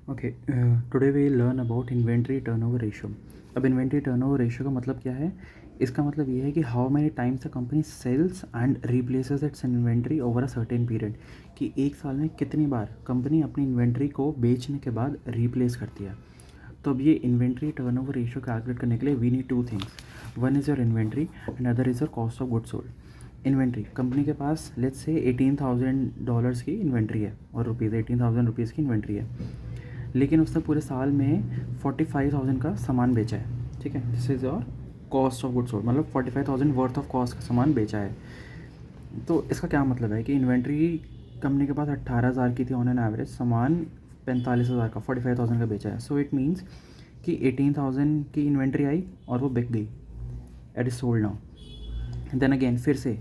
Okay, today we learn about inventory turnover ratio. अब inventory turnover ratio का मतलब क्या है? इसका मतलब ये है कि how many times the company sells and replaces its inventory over a certain period, कि एक साल में कितनी बार कंपनी अपनी इन्वेंट्री को बेचने के बाद रिप्लेस करती है। तो अब ये इन्वेंट्री टर्नओवर रेशियो कैलकुलेट करने के लिए we need two things. One is your inventory and other is your cost of goods sold. Inventory, company के पास लेट्स से $18,000 की इन्वेंट्री है और ₹18,000 की इन्वेंट्री है, लेकिन उसने पूरे साल में 45,000 का सामान बेचा है। ठीक है, दिस इज़ और कॉस्ट ऑफ गुड्स सोल्ड, मतलब 45,000 वर्थ ऑफ कॉस्ट का सामान बेचा है। तो इसका क्या मतलब है कि इन्वेंट्री कंपनी के पास 18,000 की थी ऑन एन एवरेज, सामान 45,000 का, 45,000 का बेचा है। सो इट मीन्स कि 18,000 की इन्वेंट्री आई और वो बिक गई, it is sold now. Then again फिर से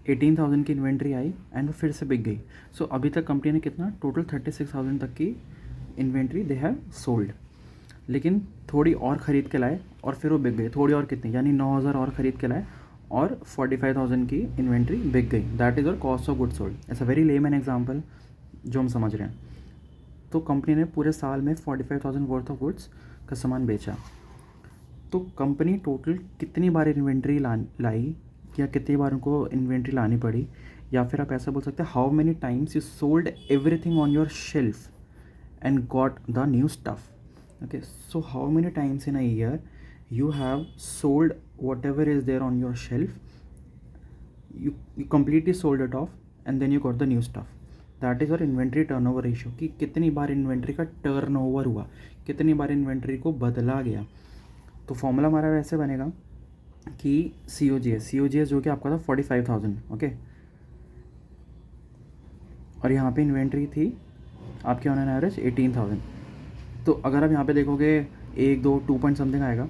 18,000 की इन्वेंट्री आई एंड वो फिर से बिक गई। सो अभी तक कंपनी ने कितना टोटल 36,000 तक की इन्वेंट्री दे हैव सोल्ड, लेकिन थोड़ी और ख़रीद के लाए और फिर वो बिक गई। थोड़ी और कितनी, यानी 9,000 और ख़रीद के लाए और 45,000 की इन्वेंट्री बिक गई। दैट इज़ और cost of goods sold. It's a very lemon example जो हम समझ रहे हैं। तो कंपनी ने पूरे साल में 45,000 वर्थ ऑफ गुड्स का सामान बेचा। तो कंपनी टोटल कितनी बार इन्वेंट्री लाई या कितनी बार उनको इन्वेंट्री लानी पड़ी, या फिर आप ऐसा बोल सकते हैं how many times you sold everything on your shelf and got the new stuff. Okay, so how many times in a year you have sold whatever is there on your shelf, you completely sold it off and then you got the new stuff. That is your inventory turnover ratio, कि कितनी बार inventory का turnover हुआ, कितनी बार inventory को बदला गया। तो formula हमारा वैसे बनेगा कि सी ओ जी एस जो कि आपका था 45,000। ओके, और यहाँ पे इन्वेंट्री थी आपके ऑन एन एवरेज 18,000। तो अगर आप यहाँ पे देखोगे 2 पॉइंट समथिंग आएगा,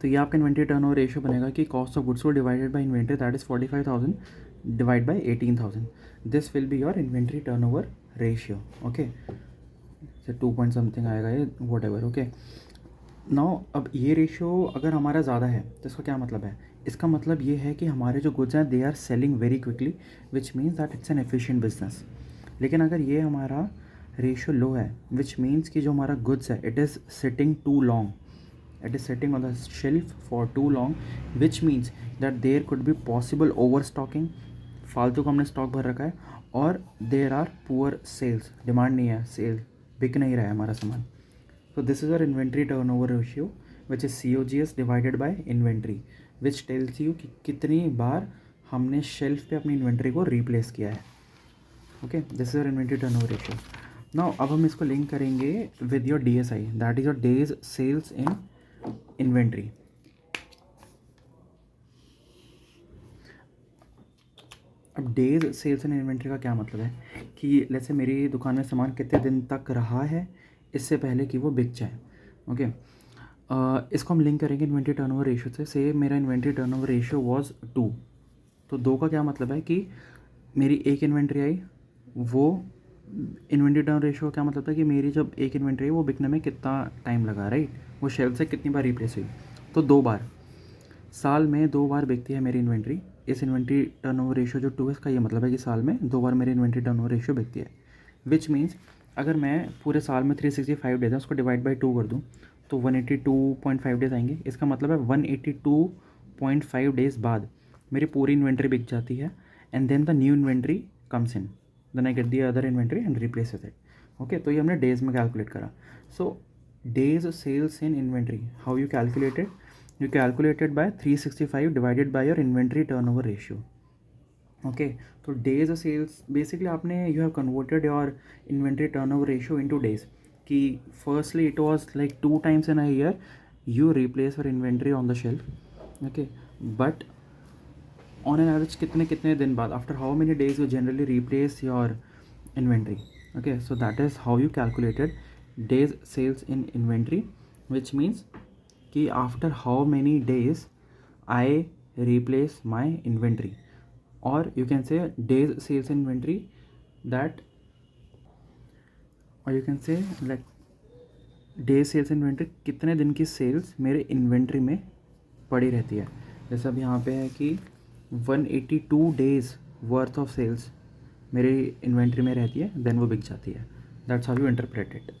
तो ये आपका इन्वेंट्री टर्नओवर रेशियो बनेगा कि cost of goods sold divided by inventory, that is 45,000 divide by 18,000। This will be your inventory turnover ratio. Okay, से 2 पॉइंट समथिंग आएगा ये, वॉट एवर। ओके, नाउ अब ये रेशियो अगर हमारा ज़्यादा है तो इसका क्या मतलब है? इसका मतलब ये है कि हमारे जो गुड्स हैं they are selling very quickly, which means that it's an efficient business. लेकिन अगर ये हमारा रेशियो लो है, विच मीन्स कि जो हमारा गुड्स है it is sitting too long, it is sitting on the shelf for too long, which means that there could be possible overstocking, फालतू का हमने स्टॉक भर रखा है, और there are poor sales, demand नहीं है, सेल बिक नहीं रहा है हमारा सामान। So this is our inventory turnover ratio, which is COGS divided by inventory, which tells you कि कितनी बार हमने शेल्फ पे अपनी इन्वेंट्री को रिप्लेस किया है। Okay, this is your inventory turnover ratio. Now अब हम इसको लिंक करेंगे with your DSI, that is your days sales in inventory. अब डेज सेल्स इन इन्वेंट्री का क्या मतलब है कि लेट्स से मेरी दुकान में सामान कितने दिन तक रहा है इससे पहले कि वो बिक जाए। ओके, इसको हम लिंक करेंगे इन्वेंट्री टर्नओवर रेशियो से मेरा इन्वेंट्री टर्नओवर रेशियो वाज 2। तो 2 का क्या मतलब है कि मेरी एक इन्वेंट्री आई, वो इन्वेंट्री टर्न रेशियो का क्या मतलब था कि मेरी जब एक इन्वेंट्री है वो बिकने में कितना टाइम लगा, राइट, वो शेल्फ से कितनी बार रिप्लेस हुई। तो 2 बार, साल में 2 बार बिकती है मेरी इन्वेंट्री। इस इन्वेंट्री टर्नओवर रेशियो जो 2 है, इसका ये मतलब है कि साल में 2 बार मेरी इन्वेंट्री टर्नओवर रेशियो बिकती है। विच मीन्स अगर मैं पूरे साल में 365 डेज है उसको डिवाइड बाई 2 कर दूँ तो 182.5 डेज आएंगे। इसका मतलब है 182.5 डेज बाद मेरी पूरी इन्वेंट्री बिक जाती है, and then the new inventory comes in, then I get the other inventory and replace it. Okay, तो ये हमने डेज में कैलकुलेट करा। So days sales in inventory, how you calculated, you calculated by 365 divided by your inventory turnover ratio. Okay, तो days of sales basically आपने you have converted your inventory turnover ratio into days, कि firstly it was like 2 times in a year you replace your inventory on the shelf. Okay, but on an average कितने कितने दिन बाद, after how many days you generally replace your inventory. Okay, so that is how you calculated days sales in inventory, which means कि after how many days I replace my inventory, और you can say days sales inventory that, और you can say like days sales inventory कितने दिन की sales मेरे inventory में पड़ी रहती है। जैसे अब यहाँ पे है कि 182 डेज वर्थ ऑफ सेल्स मेरी इन्वेंट्री में रहती है, देन वो बिक जाती है। That's how you interpret it.